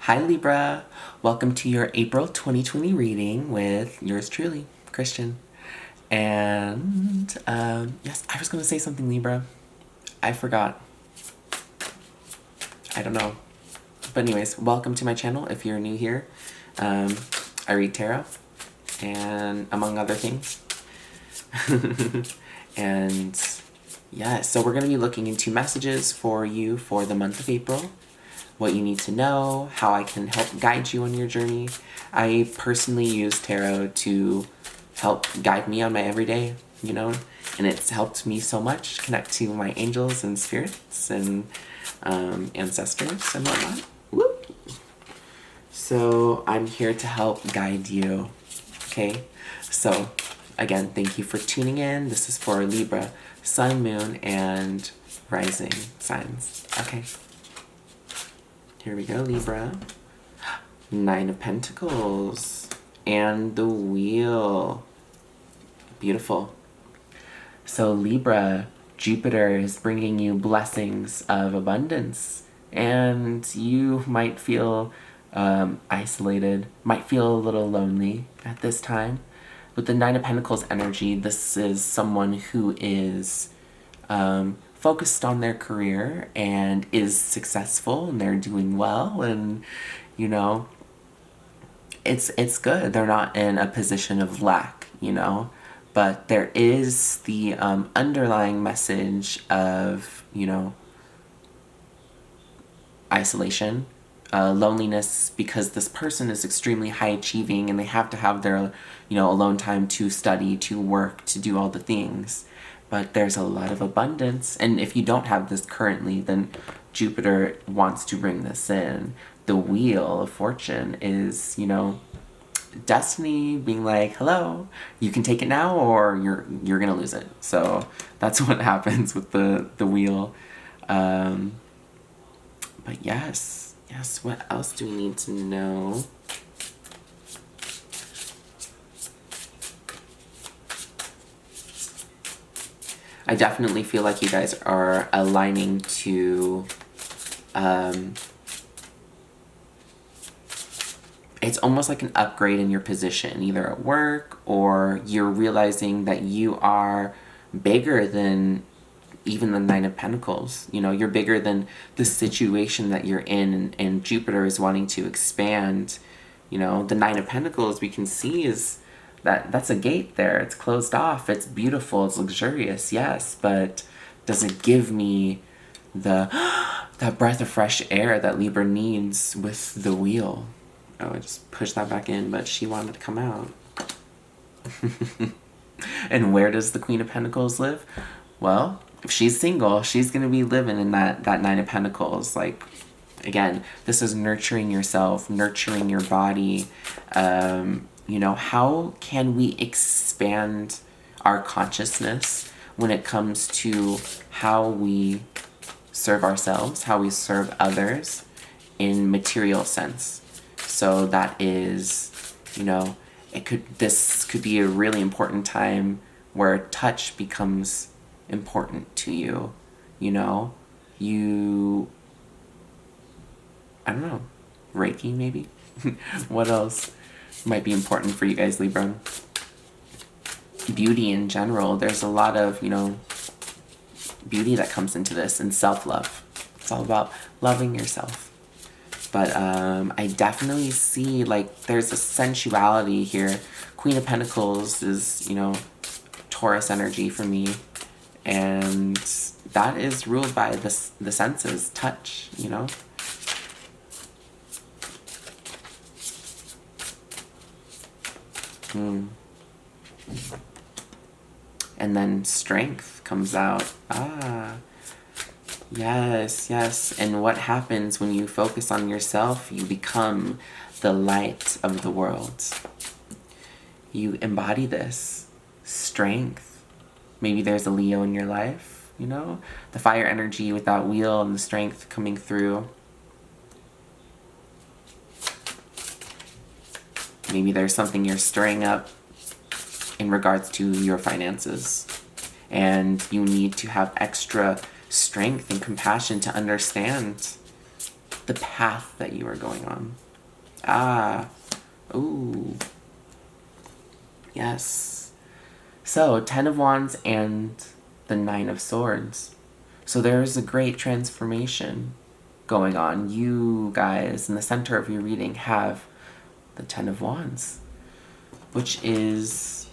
Hi Libra, welcome to your April 2020 reading with yours truly, Christian. And yes, I was going to say something, Libra. I forgot. I don't know. But anyways, welcome to my channel if you're new here. I read tarot and among other things. And yeah, so we're going to be looking into messages for you for the month of April. What you need to know, how I can help guide you on your journey. I personally use tarot to help guide me on my everyday, and it's helped me so much connect to my angels and spirits and ancestors and whatnot. Woo! So I'm here to help guide you, okay? So again, thank you for tuning in. This is for Libra, Sun, Moon, and Rising signs, okay? Here we go, Libra. Nine of Pentacles and the Wheel. Beautiful. So Libra, Jupiter is bringing you blessings of abundance, and you might feel isolated, might feel a little lonely at this time. With the Nine of Pentacles energy, this is someone who is focused on their career and is successful and they're doing well, and it's good. They're not in a position of lack, but there is the underlying message of isolation, loneliness, because this person is extremely high achieving and they have to have their alone time to study, to work, to do all the things. But there's a lot of abundance, and if you don't have this currently, then Jupiter wants to bring this in. The Wheel of Fortune is, destiny being like, hello, you can take it now or you're gonna lose it. So that's what happens with the Wheel. But yes, what else do we need to know? I definitely feel like you guys are aligning to, it's almost like an upgrade in your position, either at work or you're realizing that you are bigger than even the Nine of Pentacles. You're bigger than the situation that you're in, and Jupiter is wanting to expand. The Nine of Pentacles, we can see, is that's a gate there. It's closed off. It's beautiful. It's luxurious, yes, but does it give me the that breath of fresh air that Libra needs with the Wheel? Oh, I just pushed that back in, but she wanted to come out. And where does the Queen of Pentacles live? Well, if she's single, she's going to be living in that Nine of Pentacles. Like, again, this is nurturing yourself, nurturing your body. How can we expand our consciousness when it comes to how we serve ourselves, how we serve others in material sense? So that is, this could be a really important time where touch becomes important to you. I don't know, Reiki maybe? What else might be important for you guys, Libra? Beauty in general. There's a lot of, beauty that comes into this, and self-love. It's all about loving yourself. But I definitely see, like, there's a sensuality here. Queen of Pentacles is, Taurus energy for me. And that is ruled by the senses, touch, And then strength comes out. Yes. And what happens when you focus on yourself? You become the light of the world. You embody this strength. Maybe there's a Leo in your life, the fire energy with that Wheel and the strength coming through. Maybe there's something you're stirring up in regards to your finances, and you need to have extra strength and compassion to understand the path that you are going on. Ah, ooh, yes. So, 10 of Wands and the 9 of Swords. So there's a great transformation going on. You guys, in the center of your reading, have the 10 of Wands, which is...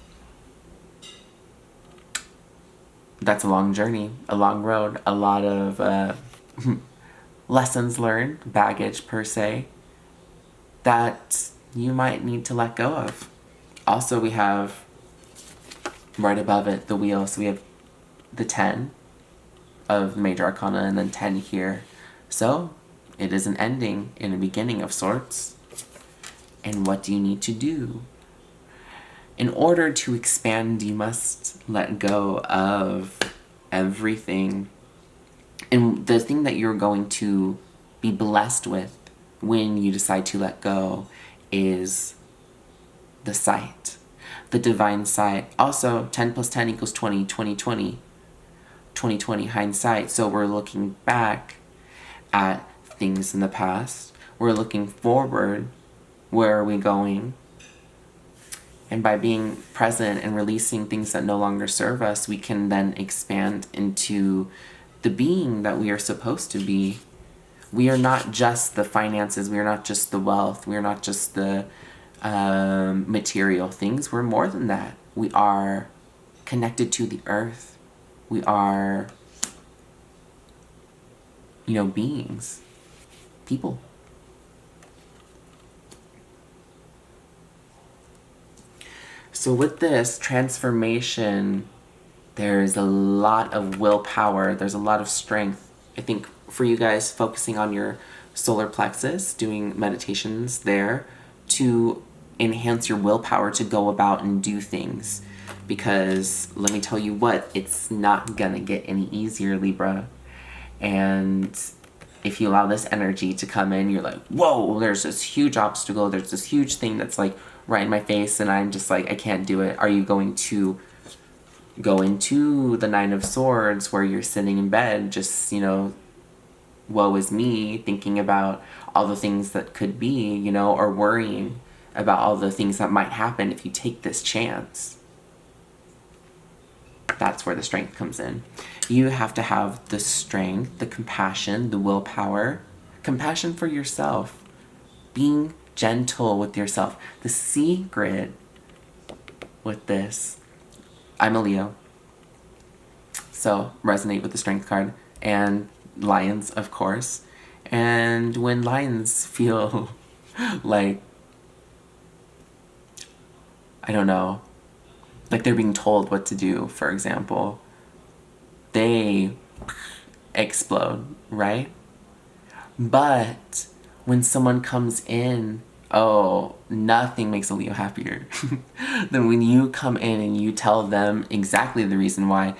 that's a long journey, a long road, a lot of lessons learned, baggage per se, that you might need to let go of. Also, we have right above it the wheel, so we have the 10 of the major arcana and then 10 here. So it is an ending and a beginning of sorts. And what do you need to do? In order to expand, you must let go of everything. And the thing that you're going to be blessed with when you decide to let go is the sight, the divine sight. Also, 10 plus 10 equals 20, 2020. 2020 hindsight. So we're looking back at things in the past. We're looking forward. Where are we going? And by being present and releasing things that no longer serve us, we can then expand into the being that we are supposed to be. We are not just the finances. We are not just the wealth. We are not just the material things. We're more than that. We are connected to the earth. We are, beings, people. So with this transformation, there's a lot of willpower. There's a lot of strength. I think for you guys, focusing on your solar plexus, doing meditations there to enhance your willpower to go about and do things. Because let me tell you what, it's not gonna get any easier, Libra. And if you allow this energy to come in, you're like, whoa, there's this huge obstacle. There's this huge thing that's like right in my face and I'm just like, I can't do it. Are you going to go into the 9 of Swords where you're sitting in bed just, woe is me, thinking about all the things that could be, or worrying about all the things that might happen if you take this chance? That's where the strength comes in. You have to have the strength, the compassion, the willpower, compassion for yourself, being gentle with yourself. The secret with this, I'm a Leo, so resonate with the strength card, and lions, of course. And when lions feel like, I don't know, like they're being told what to do, for example, they explode, right? But when someone comes in, oh, nothing makes a Leo happier than when you come in and you tell them exactly the reason why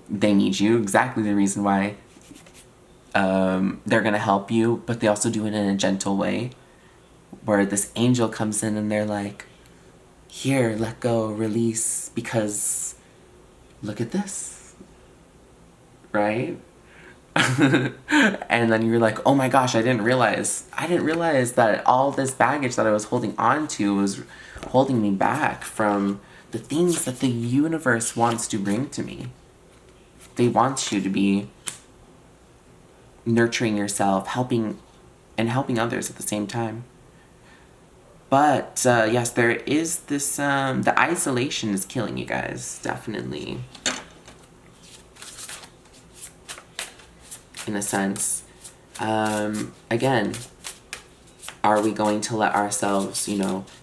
they need you, exactly the reason why they're gonna help you, but they also do it in a gentle way, where this angel comes in and they're like, here, let go, release, because look at this, right? And then you're like, oh my gosh, I didn't realize that all this baggage that I was holding on to was holding me back from the things that the universe wants to bring to me. They want you to be nurturing yourself, helping others at the same time. But yes, there is this, the isolation is killing you guys, definitely. In a sense. Again, are we going to let ourselves,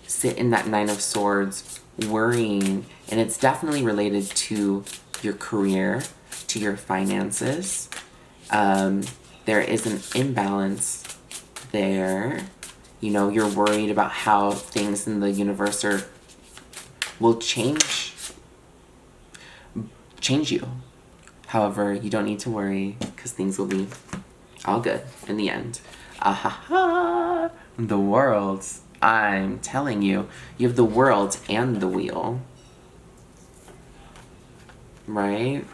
sit in that 9 of Swords worrying? And it's definitely related to your career, to your finances. There is an imbalance there. You're worried about how things in the universe will change you. However, you don't need to worry because things will be all good in the end. Ahaha! The World. I'm telling you, you have the World and the Wheel. Right?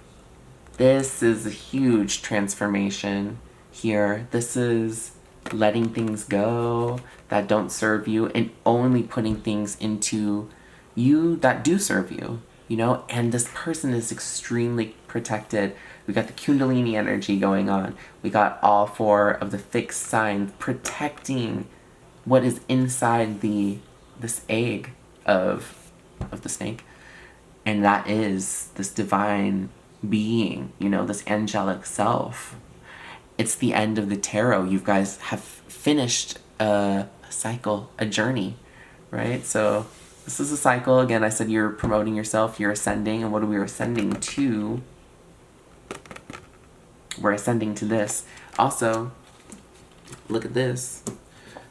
This is a huge transformation here. This is letting things go that don't serve you and only putting things into you that do serve you, you know? And this person is extremely protected. We got the Kundalini energy going on. We got all 4 of the fixed signs protecting what is inside this egg of the snake. And that is this divine being, you know, this angelic self. It's the end of the tarot. You guys have finished a cycle, a journey, right? So this is a cycle. Again, I said you're promoting yourself, you're ascending. And what are we ascending to? We're ascending to this. Also, look at this.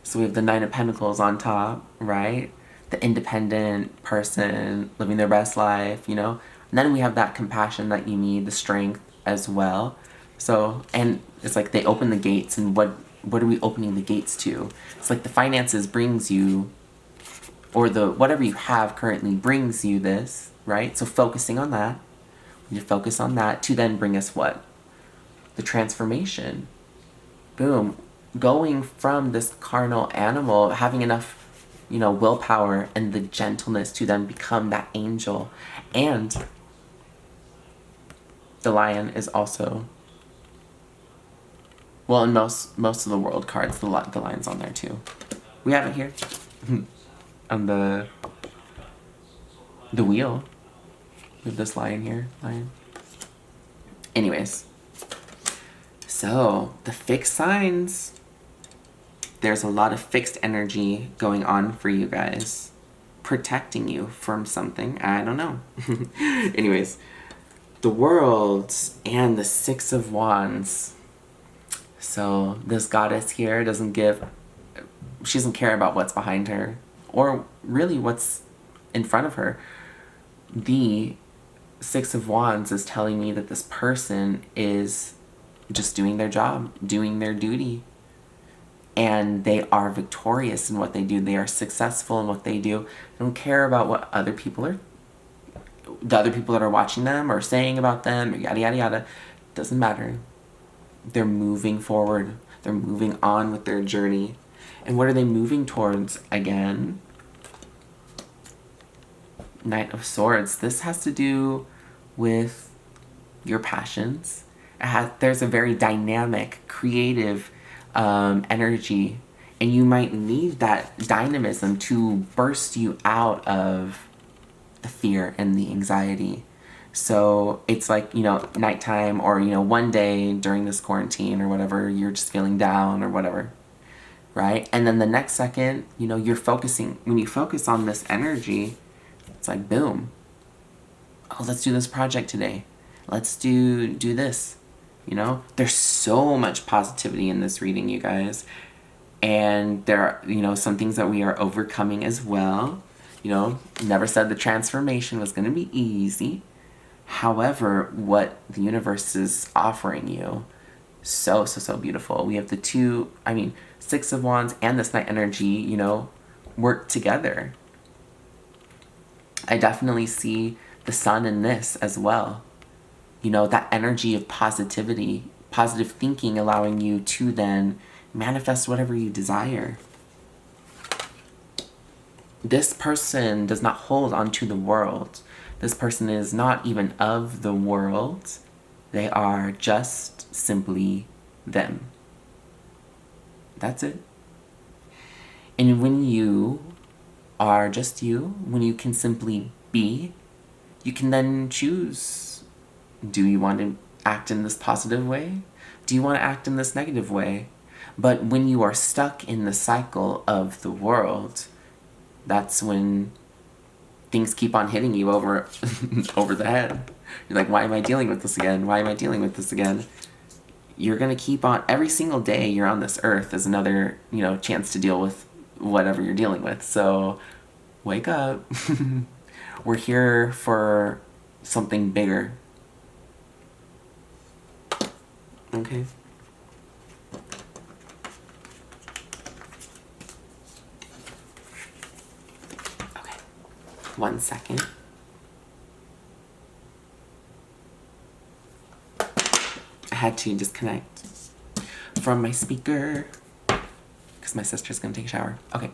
So we have the 9 of Pentacles on top, right? The independent person living their best life, you know? And then we have that compassion that you need, the strength as well. So, and it's like they open the gates, and what are we opening the gates to? It's like the finances brings you, or the whatever you have currently brings you this, right? So focusing on that, you focus on that to then bring us what? The transformation. Boom. Going from this carnal animal, having enough, you know, willpower and the gentleness to then become that angel. And the lion is also, well, in most of the world cards, the lion's on there too. We have it here on the wheel. We have this lion here, lion. Anyways, so the fixed signs. There's a lot of fixed energy going on for you guys, protecting you from something. I don't know. Anyways, the World and the 6 of Wands. So this goddess here she doesn't care about what's behind her or really what's in front of her. The 6 of Wands is telling me that this person is just doing their job, doing their duty. And they are victorious in what they do. They are successful in what they do. They don't care about what the other people that are watching them or saying about them, yada, yada, yada. Doesn't matter. They're moving forward. They're moving on with their journey. And what are they moving towards again? Knight of Swords. This has to do with your passions. There's a very dynamic, creative energy, and you might need that dynamism to burst you out of the fear and the anxiety. So it's like, you know, nighttime, or, you know, one day during this quarantine or whatever, you're just feeling down or whatever, right? And then the next second, you know, when you focus on this energy, it's like, boom. Oh, let's do this project today. Let's do this. You know, there's so much positivity in this reading, you guys. And there are, you know, some things that we are overcoming as well. You know, never said the transformation was going to be easy. However, what the universe is offering you, so beautiful. We have the 6 of Wands and this Knight energy, you know, work together. I definitely see the sun in this as well. You know, that energy of positivity, positive thinking, allowing you to then manifest whatever you desire. This person does not hold onto the world. This person is not even of the world. They are just simply them. That's it. And when you are just you, when you can simply be, you can then choose. Do you want to act in this positive way? Do you want to act in this negative way? But when you are stuck in the cycle of the world, that's when things keep on hitting you over the head. You're like, why am I dealing with this again? Why am I dealing with this again? You're going to keep on, every single day you're on this earth is another, you know, chance to deal with whatever you're dealing with. So wake up. We're here for something bigger. Okay. Okay. 1 second. I had to disconnect from my speaker. because my sister's gonna take a shower. Okay,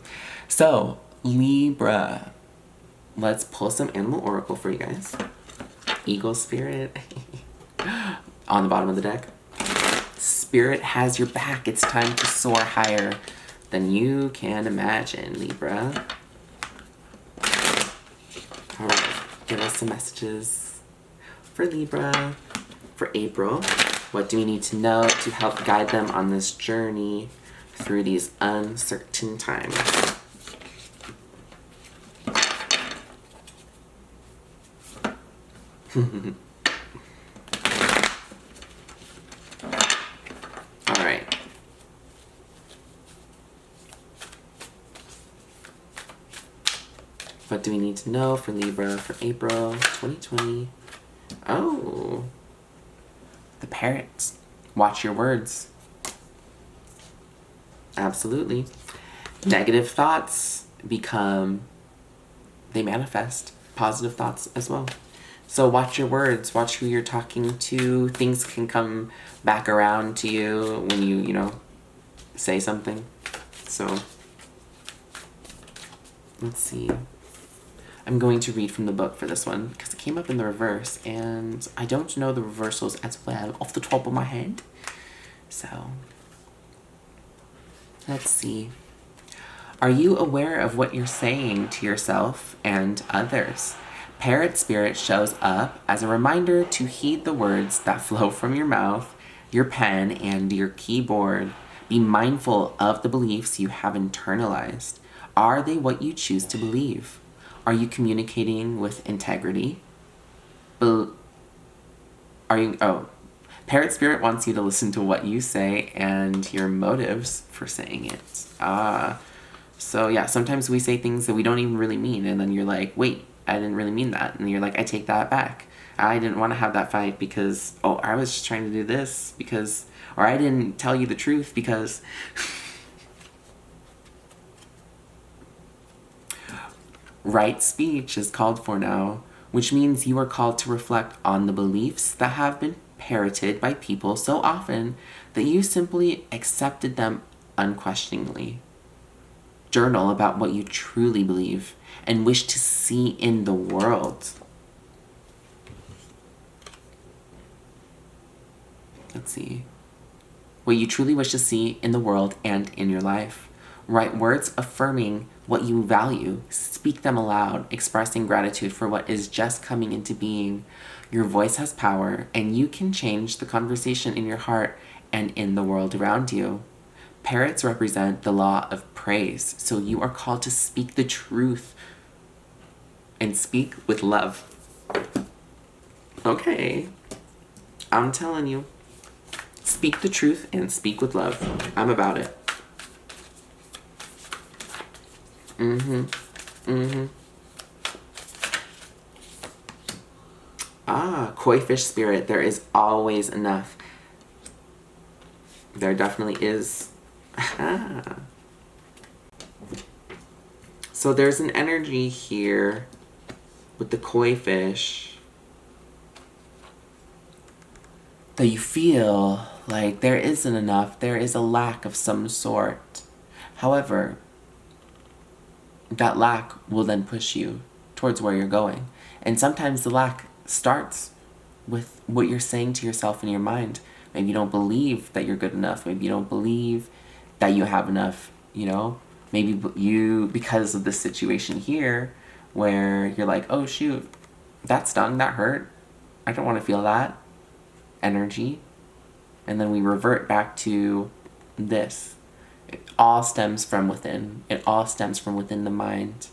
so Libra. Let's pull some animal oracle for you guys. Eagle spirit. On the bottom of the deck. Spirit has your back. It's time to soar higher than you can imagine, Libra. All right, give us some messages for Libra for April. What do we need to know to help guide them on this journey through these uncertain times? All right. What do we need to know for Libra for April 2020? Oh, the parrots. Watch your words. Absolutely. Negative thoughts they manifest. Positive thoughts as well. So watch your words, watch who you're talking to. Things can come back around to you when you say something. So, let's see. I'm going to read from the book for this one because it came up in the reverse and I don't know the reversals as well off the top of my head. So, let's see. Are you aware of what you're saying to yourself and others? Parrot spirit shows up as a reminder to heed the words that flow from your mouth, your pen, and your keyboard. Be mindful of the beliefs you have internalized. Are they what you choose to believe? Are you communicating with integrity? Parrot spirit wants you to listen to what you say and your motives for saying it. So yeah, sometimes we say things that we don't even really mean, and then you're like, wait, I didn't really mean that. And you're like, I take that back. I didn't want to have that fight because, I was just trying to do this because, or I didn't tell you the truth because. Right speech is called for now, which means you are called to reflect on the beliefs that have been parroted by people so often that you simply accepted them unquestioningly. Journal about what you truly believe and wish to see in the world. Let's see. What you truly wish to see in the world and in your life. Write words affirming what you value. Speak them aloud, expressing gratitude for what is just coming into being. Your voice has power, and you can change the conversation in your heart and in the world around you. Parrots represent the law of praise, so you are called to speak the truth and speak with love. Okay, I'm telling you. Speak the truth and speak with love. I'm about it. Koi fish spirit, there is always enough. There definitely is. So there's an energy here with the koi fish that you feel like there isn't enough. There is a lack of some sort. However, that lack will then push you towards where you're going. And sometimes the lack starts with what you're saying to yourself in your mind. Maybe you don't believe that you're good enough. Maybe you don't believe that you have enough, Maybe you, because of this situation here, where you're like, oh shoot, that stung, that hurt. I don't want to feel that energy. And then we revert back to this. It all stems from within. It all stems from within the mind.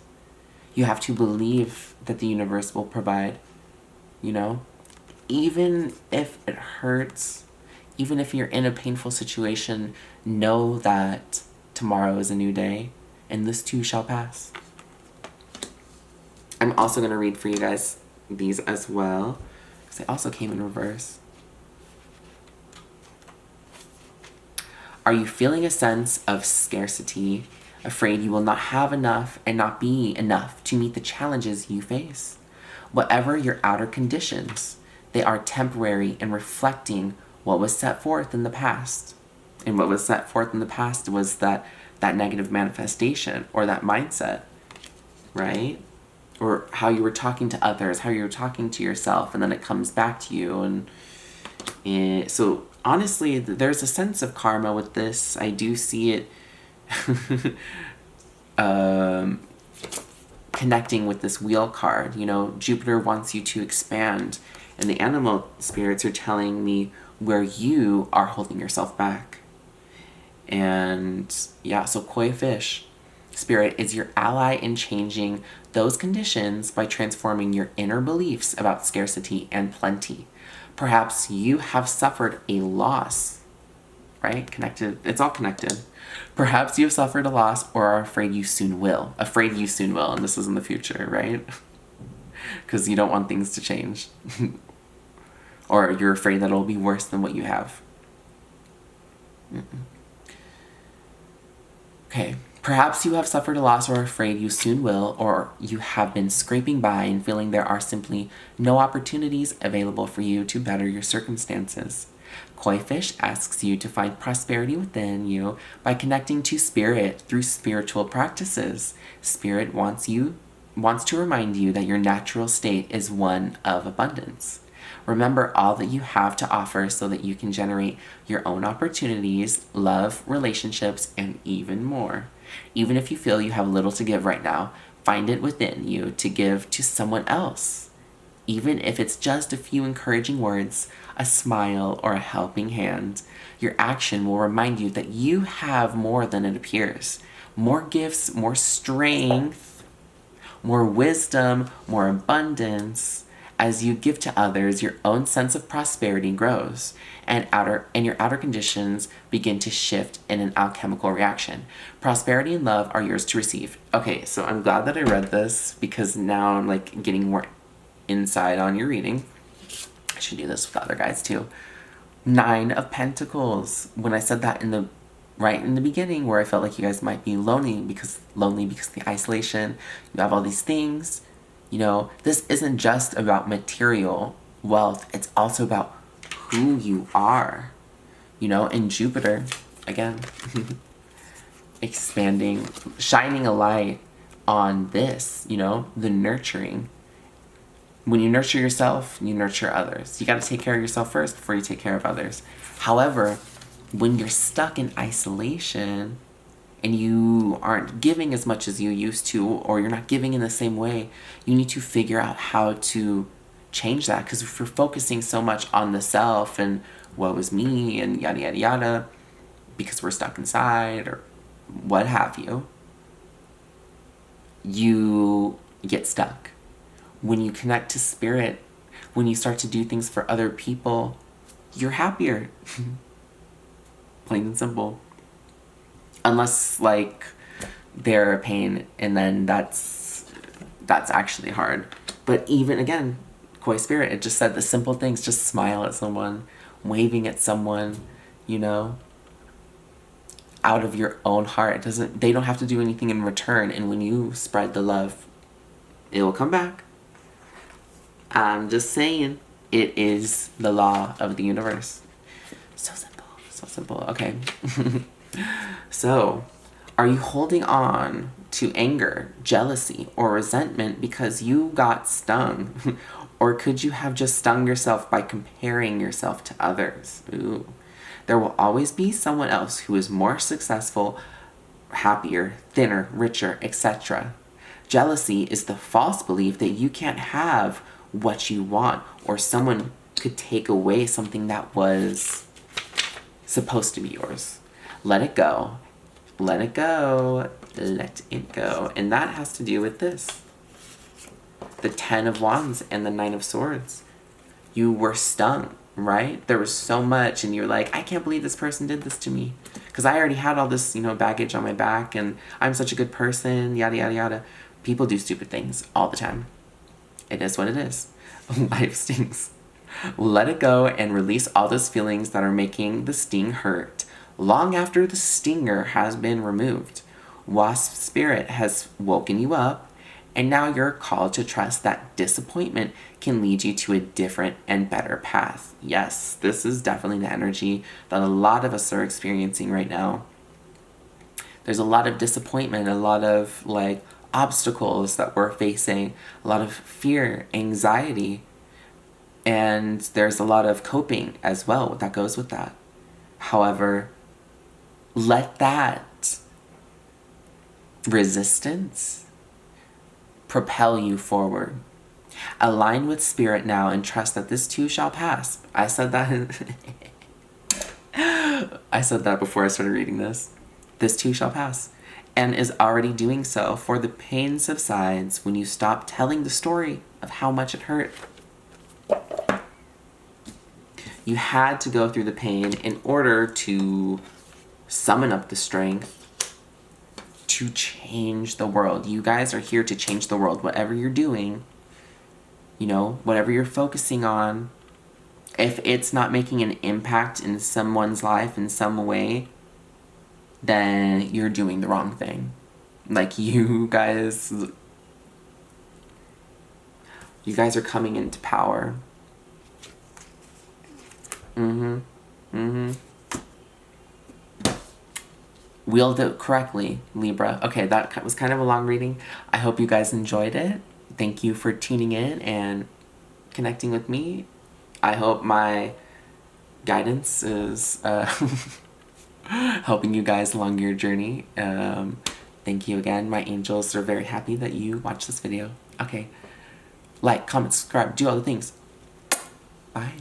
You have to believe that the universe will provide, Even if it hurts, even if you're in a painful situation, know that tomorrow is a new day, and this too shall pass. I'm also going to read for you guys these as well, because they also came in reverse. Are you feeling a sense of scarcity, afraid you will not have enough and not be enough to meet the challenges you face? Whatever your outer conditions, they are temporary and reflecting what was set forth in the past. And what was set forth in the past was that that negative manifestation or that mindset, right? Or how you were talking to others, how you were talking to yourself, and then it comes back to you. And so honestly, there's a sense of karma with this. I do see it connecting with this wheel card. You know, Jupiter wants you to expand, and the animal spirits are telling me where you are holding yourself back. And yeah, so koi fish spirit is your ally in changing those conditions by transforming your inner beliefs about scarcity and plenty. Perhaps you have suffered a loss, right? Connected. It's all connected. Perhaps you have suffered a loss or are afraid you soon will. Afraid you soon will, and this is in the future, right? Because you don't want things to change. Or you're afraid that it'll be worse than what you have. Okay. Perhaps you have suffered a loss or are afraid you soon will, or you have been scraping by and feeling there are simply no opportunities available for you to better your circumstances. Koi fish asks you to find prosperity within you by connecting to spirit through spiritual practices. Spirit wants to remind you that your natural state is one of abundance. Remember all that you have to offer so that you can generate your own opportunities, love, relationships, and even more. Even if you feel you have little to give right now, find it within you to give to someone else. Even if it's just a few encouraging words, a smile, or a helping hand, your action will remind you that you have more than it appears. More gifts, more strength, more wisdom, more abundance. As you give to others, your own sense of prosperity grows, and your outer conditions begin to shift in an alchemical reaction. Prosperity and love are yours to receive. Okay, so I'm glad that I read this because now I'm like getting more insight on your reading. I should do this with other guys too. 9 of Pentacles. When I said that right in the beginning, where I felt like you guys might be lonely because of the isolation, you have all these things. You know, this isn't just about material wealth. It's also about who you are. You know, in Jupiter, again, expanding, shining a light on this, you know, the nurturing. When you nurture yourself, you nurture others. You got to take care of yourself first before you take care of others. However, when you're stuck in isolation and you aren't giving as much as you used to, or you're not giving in the same way, you need to figure out how to change that. Because if you're focusing so much on the self and what was me and yada yada yada, because we're stuck inside or what have you, you get stuck. When you connect to spirit, when you start to do things for other people, you're happier. Plain and simple. Unless, like, they're a pain, and then that's actually hard. But even, again, Koi Spirit, it just said the simple things. Just smile at someone, waving at someone, you know, out of your own heart. They don't have to do anything in return, and when you spread the love, it will come back. I'm just saying, it is the law of the universe. So simple, so simple. Okay. So, are you holding on to anger, jealousy, or resentment because you got stung? Or could you have just stung yourself by comparing yourself to others? Ooh. There will always be someone else who is more successful, happier, thinner, richer, etc. Jealousy is the false belief that you can't have what you want, or someone could take away something that was supposed to be yours. Let it go. Let it go. Let it go. And that has to do with this. The 10 of Wands and the 9 of Swords. You were stung, right? There was so much, and you're like, I can't believe this person did this to me. Because I already had all this, you know, baggage on my back, and I'm such a good person, yada, yada, yada. People do stupid things all the time. It is what it is. Life stings. Let it go and release all those feelings that are making the sting hurt. Long after the stinger has been removed, Wasp Spirit has woken you up, and now you're called to trust that disappointment can lead you to a different and better path. Yes, this is definitely the energy that a lot of us are experiencing right now. There's a lot of disappointment, a lot of like obstacles that we're facing, a lot of fear, anxiety, and there's a lot of coping as well that goes with that. However, let that resistance propel you forward. Align with spirit now and trust that this too shall pass. I said that I said that before I started reading this. This too shall pass, and is already doing so, for the pain subsides when you stop telling the story of how much it hurt. You had to go through the pain in order to summon up the strength to change the world. You guys are here to change the world. Whatever you're doing, you know, whatever you're focusing on, if it's not making an impact in someone's life in some way, then you're doing the wrong thing. Like, you guys are coming into power. Wield it correctly, Libra. Okay, that was kind of a long reading. I hope you guys enjoyed it. Thank you for tuning in and connecting with me. I hope my guidance is helping you guys along your journey. Thank you again. My angels are very happy that you watched this video. Okay, like, comment, subscribe, do all the things. Bye.